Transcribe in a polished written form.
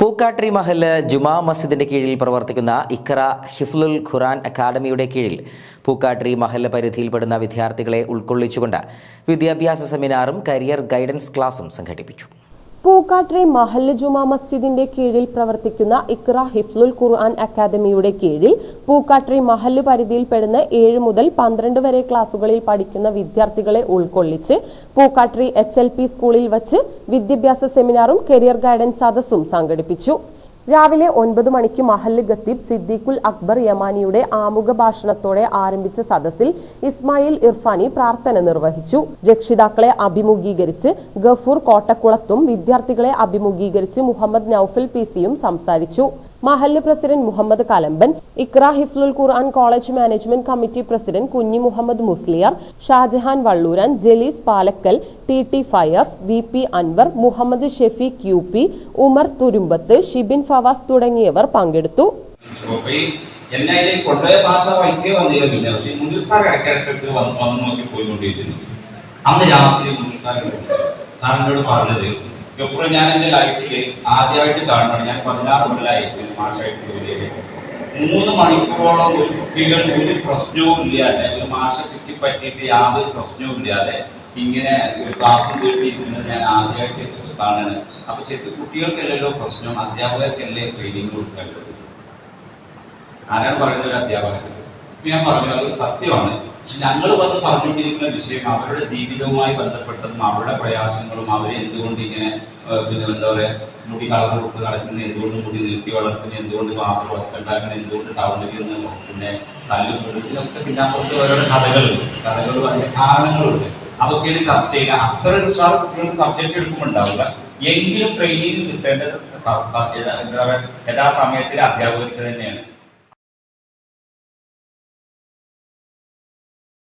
പൂക്കാട്രി മഹല്ല് ജുമാ മസ്ജിദിന്റെ കീഴിൽ പ്രവർത്തിക്കുന്ന ഇഖ്റ ഹിഫ്ലുൽ ഖുർആൻ അക്കാദമിയുടെ കീഴിൽ പൂക്കാട്രി മഹല്ല് പരിധിയിൽപ്പെടുന്ന വിദ്യാർത്ഥികളെ ഉൾക്കൊള്ളിച്ചുകൊണ്ട് വിദ്യാഭ്യാസ സെമിനാറും കരിയർ ഗൈഡൻസ് ക്ലാസും സംഘടിപ്പിച്ചു. പൂക്കാട്രി മഹല്ല് ജുമാ മസ്ജിദിന്റെ കീഴിൽ പ്രവർത്തിക്കുന്ന ഇഖ്റ ഹിഫ്ലുൽ ഖുർആൻ അക്കാദമിയുടെ കീഴിൽ പൂക്കാട്രി മഹല്ല് പരിധിയിൽപ്പെടുന്ന 7 മുതൽ 12 വരെ ക്ലാസുകളിൽ പഠിക്കുന്ന വിദ്യാർത്ഥികളെ ഉൾക്കൊള്ളിച്ച് പൂക്കാട്രി HLP സ്കൂളിൽ വച്ച് വിദ്യാഭ്യാസ സെമിനാറും കരിയർ ഗൈഡൻസ് സദസ്സും സംഘടിപ്പിച്ചു. രാവിലെ 9 മണിക്ക് മഹല്ല് ഖത്തീബ് സിദ്ദീഖുൽ അക്ബർ യമാനിയുടെ ആമുഖ ഭാഷണത്തോടെ ആരംഭിച്ച സദസ്സിൽ ഇസ്മായിൽ ഇർഫാനി പ്രാർത്ഥന നിർവഹിച്ചു. രക്ഷിതാക്കളെ അഭിമുഖീകരിച്ച് ഗഫൂർ കോട്ടക്കുളത്തും വിദ്യാർത്ഥികളെ അഭിമുഖീകരിച്ച് മുഹമ്മദ് നൌഫൽ PC-യും സംസാരിച്ചു. മഹല്ല് പ്രസിഡന്റ് മുഹമ്മദ് കലമ്പൻ, ഇഖ്റ ഹിഫ്ലുൽ ഖുർആൻ കോളേജ് മാനേജ്മെന്റ് കമ്മിറ്റി പ്രസിഡന്റ് കുഞ്ഞി Muhammad Musliyar, Shah Jahan Valluran, Jalees Palakkal, TT Fayaz, VP Anwar, Muhammad Shefeeq UP, Umar തുരുമ്പത്ത്, Shibin Fawaz തുടങ്ങിയവർ പങ്കെടുത്തു. ഗഫൂർ, ഞാൻ എൻ്റെ ലൈഫിൽ ആദ്യമായിട്ട് കാണണം. ഞാൻ 16 കൊല്ലമായിട്ട് മാഷായിട്ട് ജോലിയിൽ 3 മണിക്കൂറോളം ഒരു കുട്ടികൾ ഒരു പ്രശ്നവും ഇല്ലാതെ, ഒരു മാഷ ചുറ്റിപ്പറ്റിയിട്ട് യാതൊരു പ്രശ്നവും ഇല്ലാതെ ഇങ്ങനെ ഒരു ക്ലാസ്സും കേട്ടിരിക്കുന്നത് ഞാൻ ആദ്യമായിട്ട് കാണുന്നത്. അപ്പൊ ശരിക്കും കുട്ടികൾക്കല്ലല്ലോ പ്രശ്നം, അധ്യാപകർക്കല്ലേ ട്രെയിനിങ് കൊടുക്കല്ലോ. ആരാണ് പറയുന്നത്? ഒരു അധ്യാപകർ. ഞാൻ പറഞ്ഞു അതൊരു സത്യമാണ്. പക്ഷെ ഞങ്ങൾ വന്ന് പറഞ്ഞുകൊണ്ടിരിക്കുന്ന വിഷയം അവരുടെ ജീവിതവുമായി ബന്ധപ്പെട്ടതും അവരുടെ പ്രയാസങ്ങളും, അവരെ എന്തുകൊണ്ട് ഇങ്ങനെ എന്താ പറയുക മുടി കളർ കൊടുത്ത് നടക്കുന്നത്, എന്തുകൊണ്ട് മുടി നീട്ടി വളർത്തുന്നത്, എന്തുകൊണ്ട് ക്ലാസ് വച്ചുണ്ടാക്കുന്നത്, എന്തുകൊണ്ട് ടൗണിൽ നിന്ന് പിന്നെ തല്ലുകൊടുക്കുന്നതൊക്കെ പിന്നെ അപ്പുറത്ത് ഓരോരോ കഥകളും അതിന്റെ കാരണങ്ങളുണ്ട്. അതൊക്കെയാണ് ചർച്ച ചെയ്യുക. അത്ര ഉഷാർ കുട്ടികളുടെ സബ്ജക്ട് എടുക്കുമ്പോൾ ഉണ്ടാവില്ല. എങ്കിലും ട്രെയിനിങ് കിട്ടേണ്ടത് എന്താ പറയുക യഥാസമയത്തിലെ അധ്യാപകർക്ക് തന്നെയാണ്.